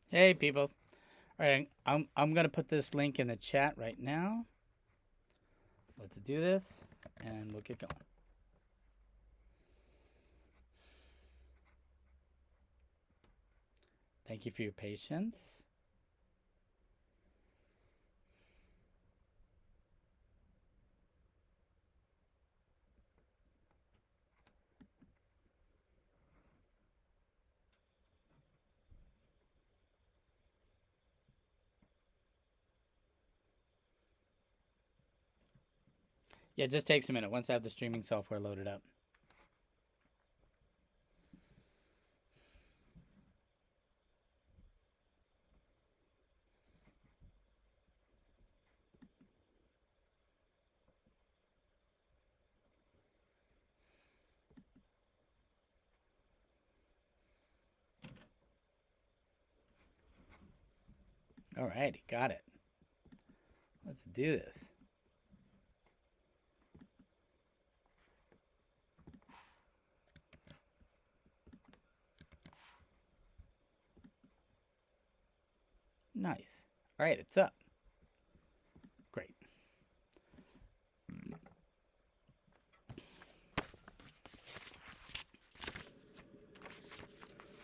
Hey, people. All right, I'm gonna put this link in the chat right now. Let's do this, and we'll get going. Thank you for your patience. Yeah, it just takes a minute once I have the streaming software loaded up. All righty, got it. Let's do this. Nice. All right, it's up. Great.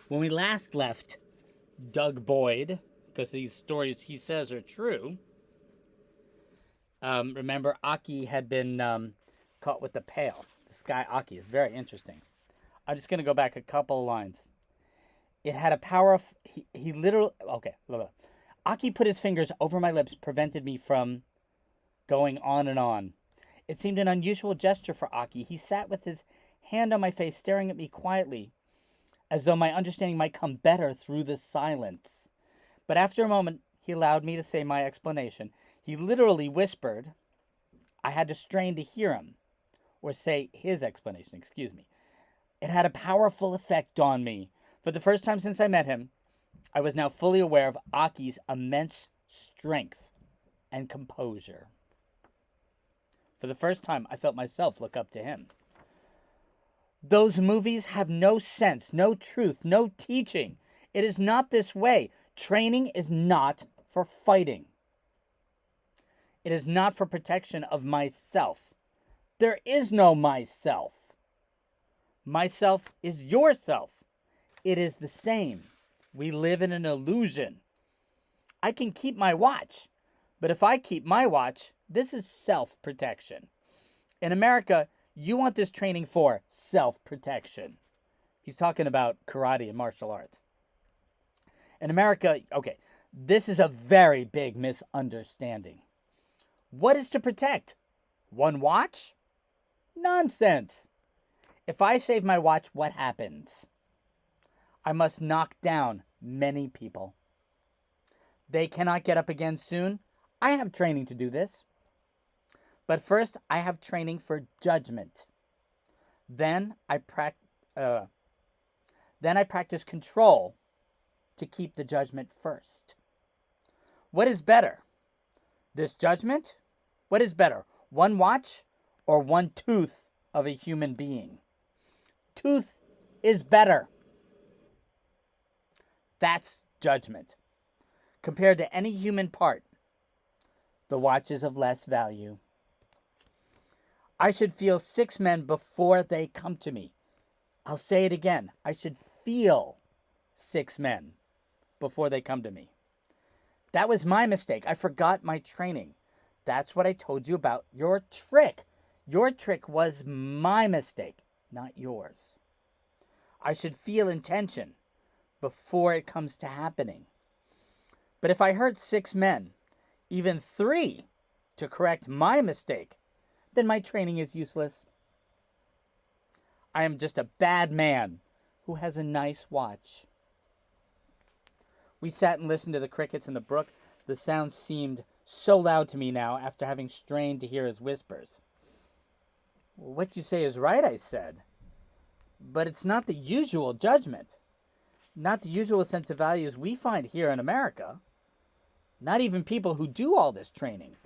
When we last left Doug Boyd, because these stories he says are true, remember Aki had been caught with the pail. This guy Aki is very interesting. I'm just going to go back a couple of lines. It had a power of. He literally. Okay. Blah, blah. Aki put his fingers over my lips, prevented me from going on and on. It seemed an unusual gesture for Aki. He sat with his hand on my face, staring at me quietly, as though my understanding might come better through the silence. But after a moment, he allowed me to say my explanation. He literally whispered. I had to strain to hear him, or say his explanation, excuse me. It had a powerful effect on me. For the first time since I met him, I was now fully aware of Aki's immense strength and composure. For the first time, I felt myself look up to him. Those movies have no sense, no truth, no teaching. It is not this way. Training is not for fighting. It is not for protection of myself. There is no myself. Myself is yourself. It is the same. We live in an illusion. I can keep my watch, but if I keep my watch, this is self-protection. In America, you want this training for self-protection. He's talking about karate and martial arts. In America, okay, this is a very big misunderstanding. What is to protect? One watch? Nonsense. If I save my watch, what happens? I must knock down many people. They cannot get up again soon. I have training to do this. But first, I have training for judgment. Then I practice control to keep the judgment first. What is better? This judgment? What is better? One watch or one tooth of a human being? Tooth is better. That's judgment. Compared to any human part, the watch is of less value. I should feel 6 men before they come to me. I'll say it again. I should feel 6 men before they come to me. That was my mistake. I forgot my training. That's what I told you about your trick. Your trick was my mistake, not yours. I should feel intention before it comes to happening. But if I hurt 6 men, even 3, to correct my mistake, then my training is useless. I am just a bad man who has a nice watch. We sat and listened to the crickets in the brook. The sounds seemed so loud to me now after having strained to hear his whispers. Well, what you say is right, I said. But it's not the usual judgment. Not the usual sense of values we find here in America. Not even people who do all this training.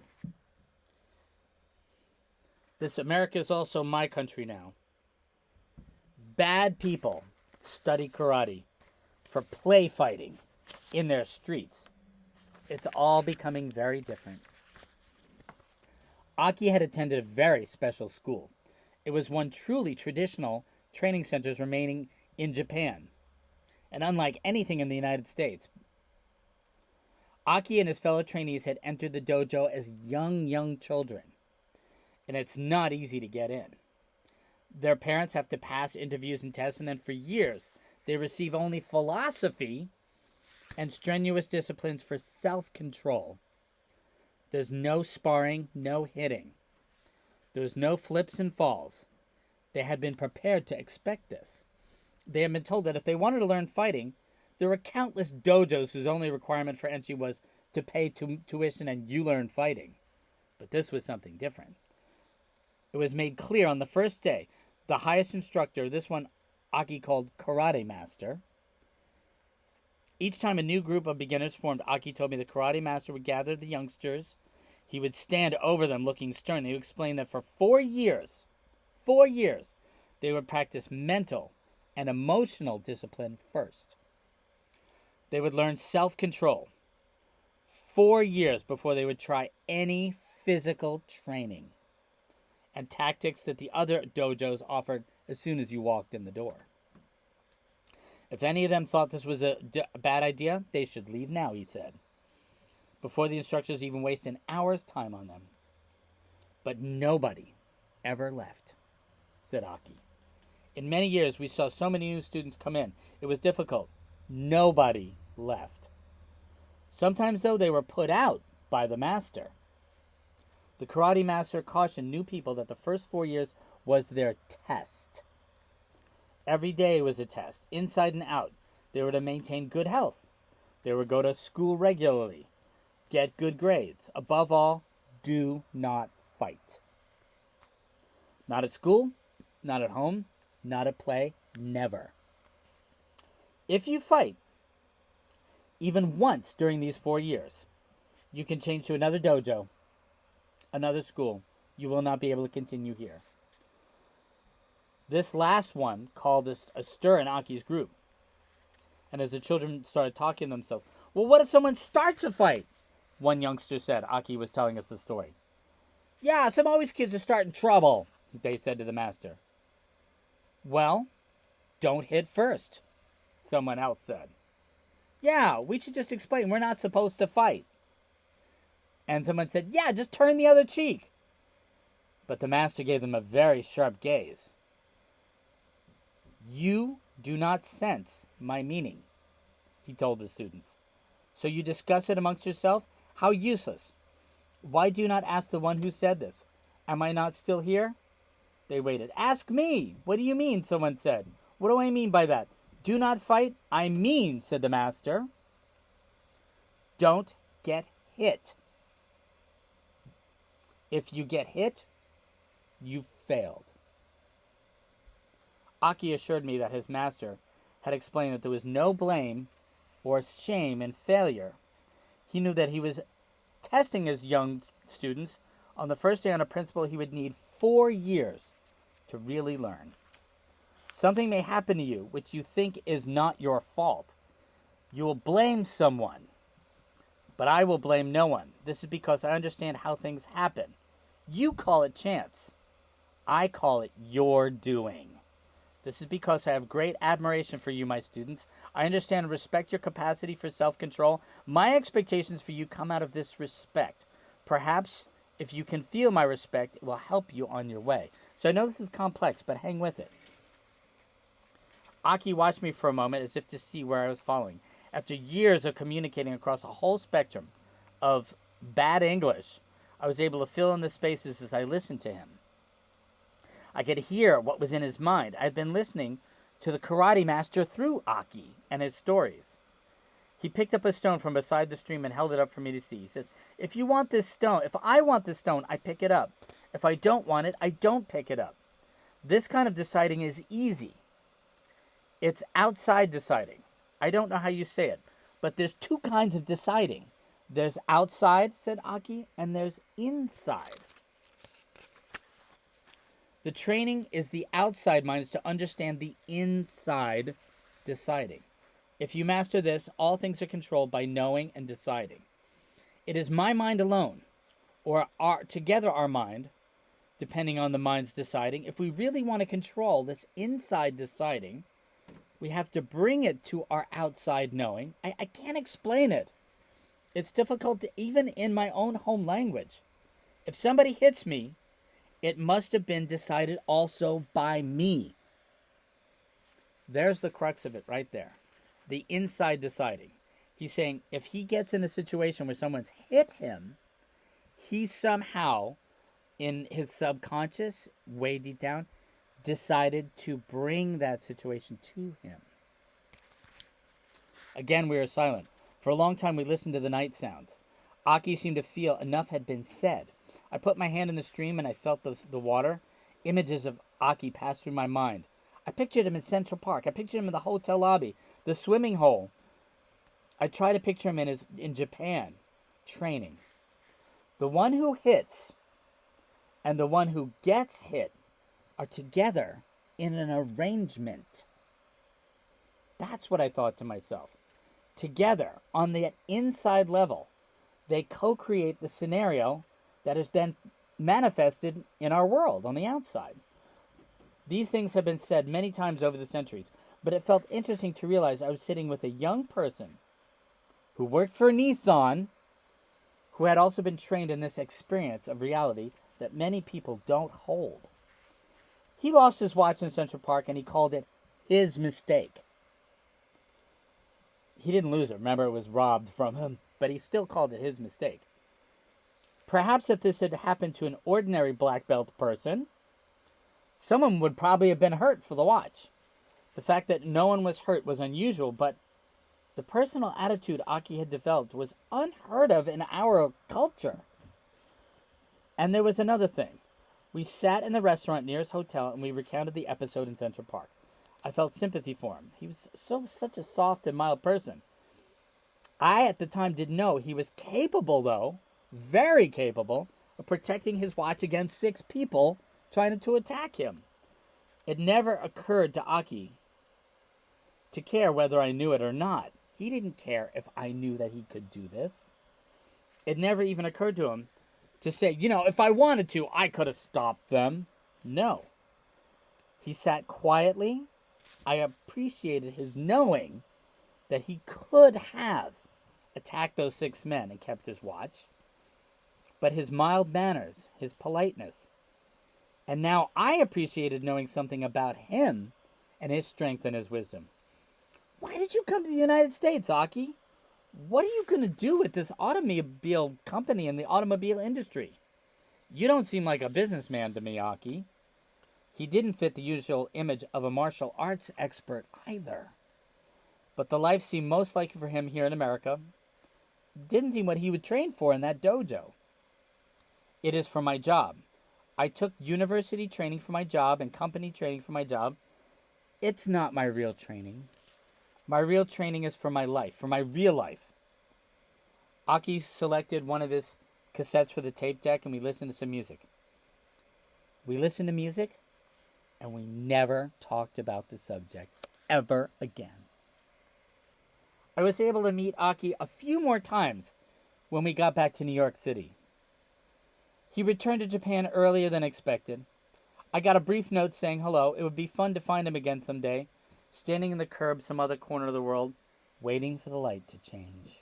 This America is also my country now. Bad people study karate for play fighting in their streets. It's all becoming very different. Aki had attended a very special school. It was one truly traditional training centers remaining in Japan, and unlike anything in the United States. Aki and his fellow trainees had entered the dojo as young children, and it's not easy to get in. Their parents have to pass interviews and tests, and then for years they receive only philosophy and strenuous disciplines for self-control. There's no sparring, no hitting. There's no flips and falls. They had been prepared to expect this. They had been told that if they wanted to learn fighting, there were countless dojos whose only requirement for entry was to pay tuition and you learn fighting. But this was something different. It was made clear on the first day, the highest instructor, this one Aki called Karate Master. Each time a new group of beginners formed, Aki told me the Karate Master would gather the youngsters. He would stand over them looking stern. He would explain that for 4 years, they would practice mental and emotional discipline first. They would learn self-control 4 years before they would try any physical training and tactics that the other dojos offered as soon as you walked in the door. If any of them thought this was a bad idea, they should leave now, he said, before the instructors even waste an hour's time on them. But nobody ever left, said Aki. In many years, we saw so many new students come in. It was difficult. Nobody left. Sometimes, though, they were put out by the master. The karate master cautioned new people that the first 4 years was their test. Every day was a test, inside and out. They were to maintain good health. They would go to school regularly, get good grades. Above all, do not fight. Not at school, not at home, not at play, never. If you fight, even once during these 4 years, you can change to another dojo, another school. You will not be able to continue here. This last one caused a stir in Aki's group. And as the children started talking to themselves, well, what if someone starts a fight? One youngster said. Aki was telling us the story. Yeah, some always kids are starting trouble, they said to the master. Well, don't hit first, someone else said. Yeah, we should just explain we're not supposed to fight. And someone said, yeah, just turn the other cheek. But the master gave them a very sharp gaze. You do not sense my meaning, he told the students. So you discuss it amongst yourself? How useless. Why do you not ask the one who said this? Am I not still here? They waited. Ask me. What do you mean? Someone said. What do I mean by that? Do not fight? I mean, said the master, don't get hit. If you get hit, you failed. Aki assured me that his master had explained that there was no blame or shame in failure. He knew that he was testing his young students on the first day on a principle he would need 4 years to really learn. Something may happen to you which you think is not your fault. You will blame someone, but I will blame no one. This is because I understand how things happen. You call it chance. I call it your doing. This is because I have great admiration for you, my students. I understand and respect your capacity for self-control. My expectations for you come out of this respect. Perhaps if you can feel my respect, it will help you on your way. So I know this is complex, but hang with it. Aki watched me for a moment as if to see where I was following. After years of communicating across a whole spectrum of bad English, I was able to fill in the spaces as I listened to him. I could hear what was in his mind. I'd been listening to the karate master through Aki and his stories. He picked up a stone from beside the stream and held it up for me to see. He says, if I want this stone, I pick it up. If I don't want it, I don't pick it up. This kind of deciding is easy. It's outside deciding. I don't know how you say it, but there's 2 kinds of deciding. There's outside, said Aki, and there's inside. The training is the outside mind is to understand the inside deciding. If you master this, all things are controlled by knowing and deciding. It is my mind alone, or together our mind, depending on the mind's deciding. If we really want to control this inside deciding, we have to bring it to our outside knowing. I can't explain it. It's difficult to, even in my own home language. If somebody hits me, it must have been decided also by me. There's the crux of it right there. The inside deciding. He's saying if he gets in a situation where someone's hit him, he somehow, in his subconscious, way deep down, decided to bring that situation to him. Again, we are silent. For a long time, we listened to the night sounds. Aki seemed to feel enough had been said. I put my hand in the stream and I felt the water. Images of Aki passed through my mind. I pictured him in Central Park. I pictured him in the hotel lobby, the swimming hole. I try to picture him in Japan, training. The one who hits and the one who gets hit are together in an arrangement. That's what I thought to myself. Together, on the inside level, they co-create the scenario that is then manifested in our world on the outside. These things have been said many times over the centuries, but it felt interesting to realize I was sitting with a young person who worked for Nissan, who had also been trained in this experience of reality that many people don't hold. He lost his watch in Central Park and he called it his mistake. He didn't lose it. Remember, it was robbed from him, but he still called it his mistake. Perhaps if this had happened to an ordinary black belt person, someone would probably have been hurt for the watch. The fact that no one was hurt was unusual, but the personal attitude Aki had developed was unheard of in our culture. And there was another thing. We sat in the restaurant near his hotel and we recounted the episode in Central Park. I felt sympathy for him. He was such a soft and mild person. I, at the time, didn't know he was capable, though, very capable, of protecting his watch against 6 people trying to attack him. It never occurred to Aki to care whether I knew it or not. He didn't care if I knew that he could do this. It never even occurred to him to say, if I wanted to, I could have stopped them. No. He sat quietly. I appreciated his knowing that he could have attacked those 6 men and kept his watch. But his mild manners, his politeness. And now I appreciated knowing something about him and his strength and his wisdom. Why did you come to the United States, Aki? What are you going to do with this automobile company and the automobile industry? You don't seem like a businessman to me, Aki. He didn't fit the usual image of a martial arts expert either. But the life seemed most likely for him here in America. Didn't seem what he would train for in that dojo. It is for my job. I took university training for my job and company training for my job. It's not my real training. My real training is for my life, for my real life. Aki selected one of his cassettes for the tape deck and we listened to some music. We listened to music and we never talked about the subject ever again. I was able to meet Aki a few more times when we got back to New York City. He returned to Japan earlier than expected. I got a brief note saying hello. It would be fun to find him again someday, standing in the curb some other corner of the world, waiting for the light to change.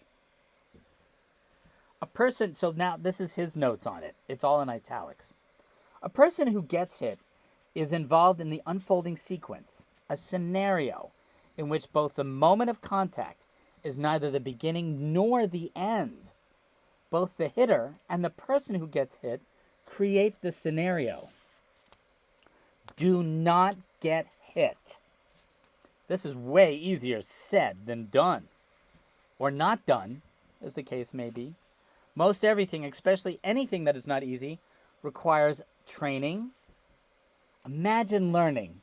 A person, so now this is his notes on it. It's all in italics. A person who gets hit is involved in the unfolding sequence, a scenario in which both the moment of contact is neither the beginning nor the end. Both the hitter and the person who gets hit create the scenario. Do not get hit. This is way easier said than done. Or not done, as the case may be. Most everything, especially anything that is not easy, requires training. Imagine learning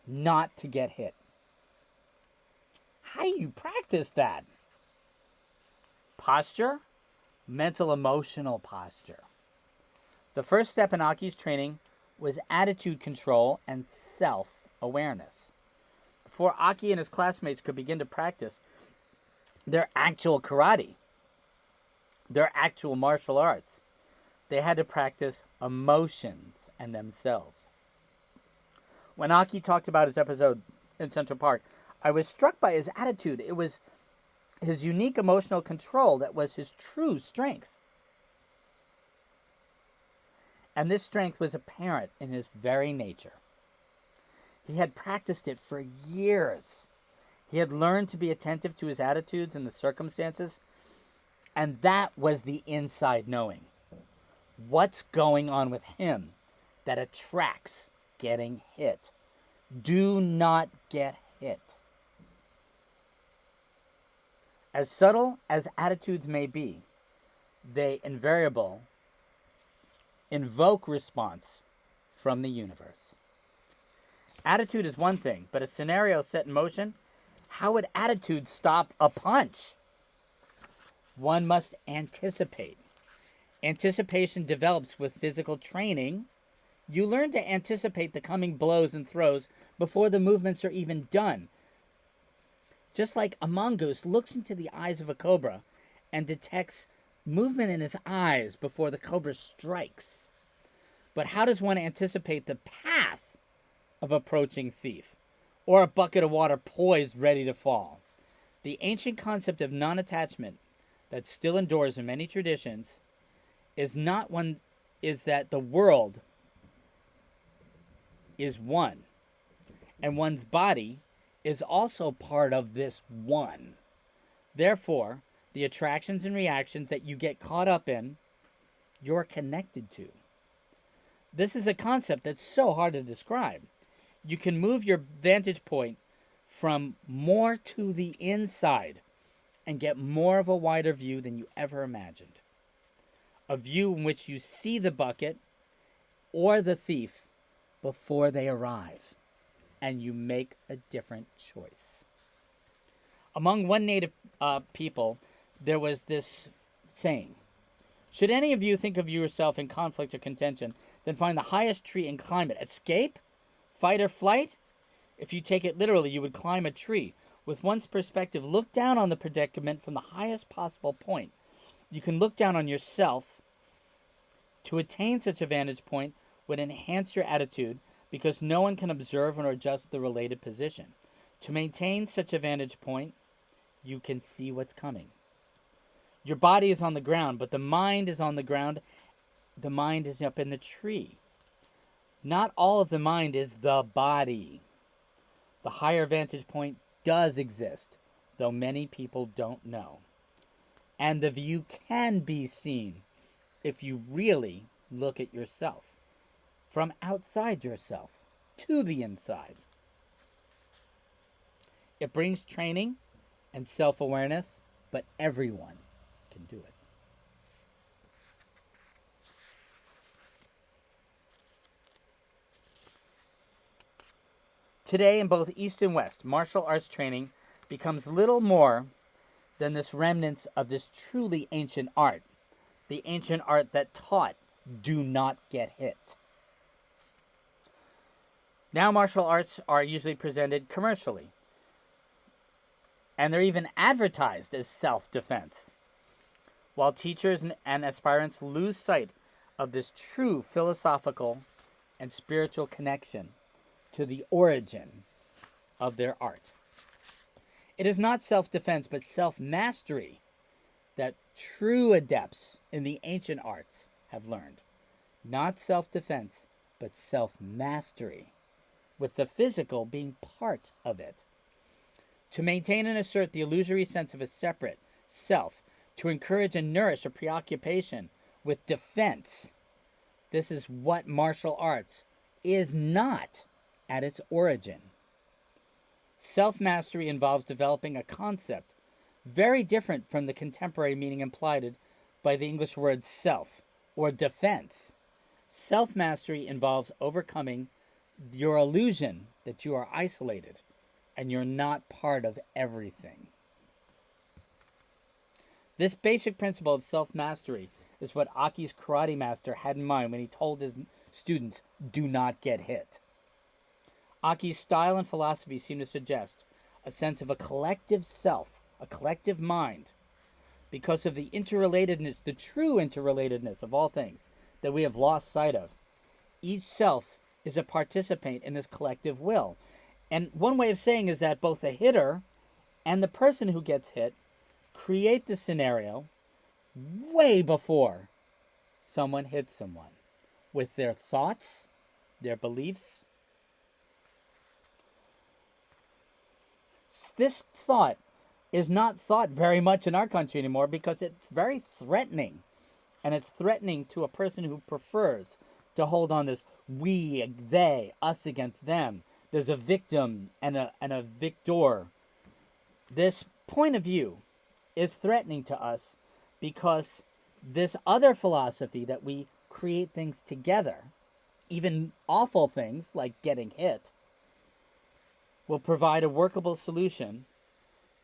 not to get hit. How do you practice that? Posture, mental emotional posture. The first step in Aki's training was attitude control and self-awareness. before Aki and his classmates could begin to practice their actual karate, their actual martial arts, they had to practice emotions and themselves. When Aki talked about his episode in Central Park, I was struck by his attitude. It was his unique emotional control that was his true strength. And this strength was apparent in his very nature. He had practiced it for years. He had learned to be attentive to his attitudes and the circumstances, and that was the inside knowing. What's going on with him that attracts getting hit? Do not get hit. As subtle as attitudes may be, they invariably invoke response from the universe. Attitude is one thing, but a scenario set in motion, how would attitude stop a punch? One must anticipate. Anticipation develops with physical training. You learn to anticipate the coming blows and throws before the movements are even done. Just like a mongoose looks into the eyes of a cobra and detects movement in his eyes before the cobra strikes. But how does one anticipate the path of approaching thief or a bucket of water poised ready to fall? The ancient concept of non-attachment that still endures in many traditions is that the world is one, and one's body is also part of this one. Therefore, the attractions and reactions that you get caught up in, you're connected to. This is a concept that's so hard to describe. You can move your vantage point from more to the inside and get more of a wider view than you ever imagined. A view in which you see the bucket or the thief before they arrive, and you make a different choice. Among one native people, there was this saying: should any of you think of yourself in conflict or contention, then find the highest tree and climb it. Escape? Fight or flight? If you take it literally, you would climb a tree. With one's perspective, look down on the predicament from the highest possible point. You can look down on yourself. To attain such a vantage point would enhance your attitude, because no one can observe or adjust the related position. To maintain such a vantage point, you can see what's coming. Your body is on the ground, but the mind is on the ground. The mind is up in the tree. Not all of the mind is the body. The higher vantage point does exist, though many people don't know. And the view can be seen if you really look at yourself, from outside yourself to the inside. It brings training and self-awareness, but everyone can do it. Today, in both East and West, martial arts training becomes little more than this remnants of this truly ancient art. The ancient art that taught, do not get hit. Now martial arts are usually presented commercially, and they're even advertised as self-defense, while teachers and aspirants lose sight of this true philosophical and spiritual connection to the origin of their art. It is not self-defense, but self-mastery that true adepts in the ancient arts have learned. Not self-defense, but self-mastery, with the physical being part of it. To maintain and assert the illusory sense of a separate self, to encourage and nourish a preoccupation with defense. This is what martial arts is not at its origin. Self-mastery involves developing a concept very different from the contemporary meaning implied by the English word self or defense. Self-mastery involves overcoming your illusion that you are isolated and you're not part of everything. This basic principle of self-mastery is what Aki's karate master had in mind when he told his students, do not get hit. Aki's style and philosophy seem to suggest a sense of a collective self, a collective mind, because of the interrelatedness, the true interrelatedness of all things that we have lost sight of. Each self is a participant in this collective will. And one way of saying is that both the hitter and the person who gets hit create the scenario way before someone hits someone with their thoughts, their beliefs. This thought is not thought very much in our country anymore because it's very threatening. And it's threatening to a person who prefers to hold on this we, they, us against them. There's a victim and a victor. This point of view is threatening to us because this other philosophy that we create things together, even awful things like getting hit, will provide a workable solution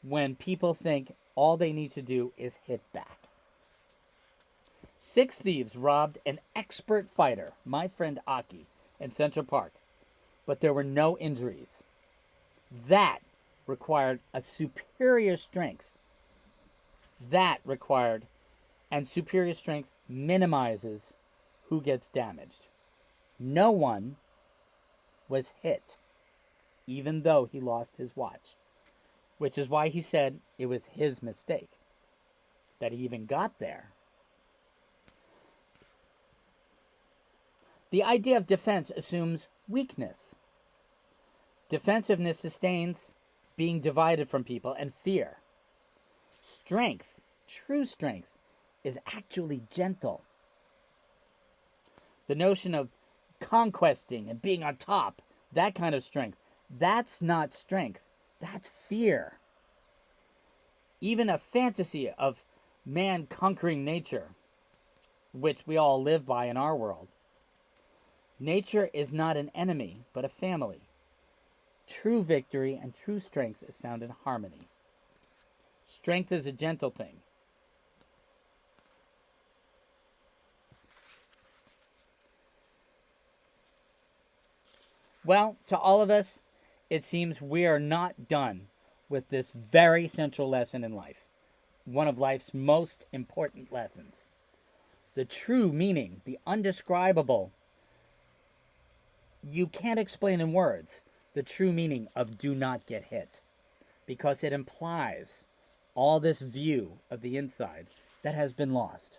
when people think all they need to do is hit back. 6 thieves robbed an expert fighter, my friend Aki, in Central Park, but there were no injuries. That required a superior strength. And superior strength minimizes who gets damaged. No one was hit, even though he lost his watch, which is why he said it was his mistake that he even got there. The idea of defense assumes weakness. Defensiveness sustains being divided from people and fear. Strength, true strength, is actually gentle. The notion of conquesting and being on top, that kind of strength, that's not strength, that's fear. Even a fantasy of man conquering nature, which we all live by in our world. Nature is not an enemy, but a family. True victory and true strength is found in harmony. Strength is a gentle thing. Well, to all of us, it seems we are not done with this very central lesson in life. One of life's most important lessons. The true meaning, the undescribable, you can't explain in words the true meaning of do not get hit, because it implies all this view of the inside that has been lost.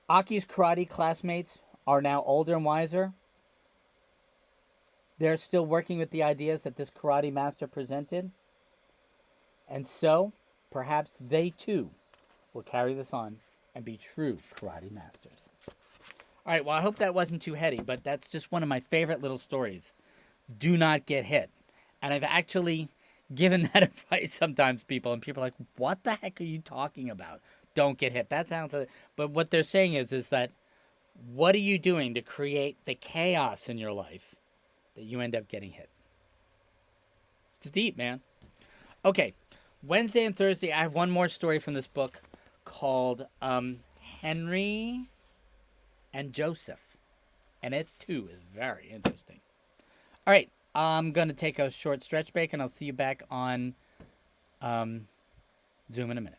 Aki's karate classmates are now older and wiser. They're still working with the ideas that this karate master presented. And so, perhaps they too will carry this on and be true karate masters. All right, well, I hope that wasn't too heady, but that's just one of my favorite little stories. Do not get hit. And I've actually given that advice sometimes to people, and people are like, what the heck are you talking about? Don't get hit. That sounds like... But what they're saying is that what are you doing to create the chaos in your life that you end up getting hit? It's deep, man. Okay, Wednesday and Thursday, I have one more story from this book called Henry and Joseph. And it, too, is very interesting. All right, I'm going to take a short stretch break, and I'll see you back on Zoom in a minute.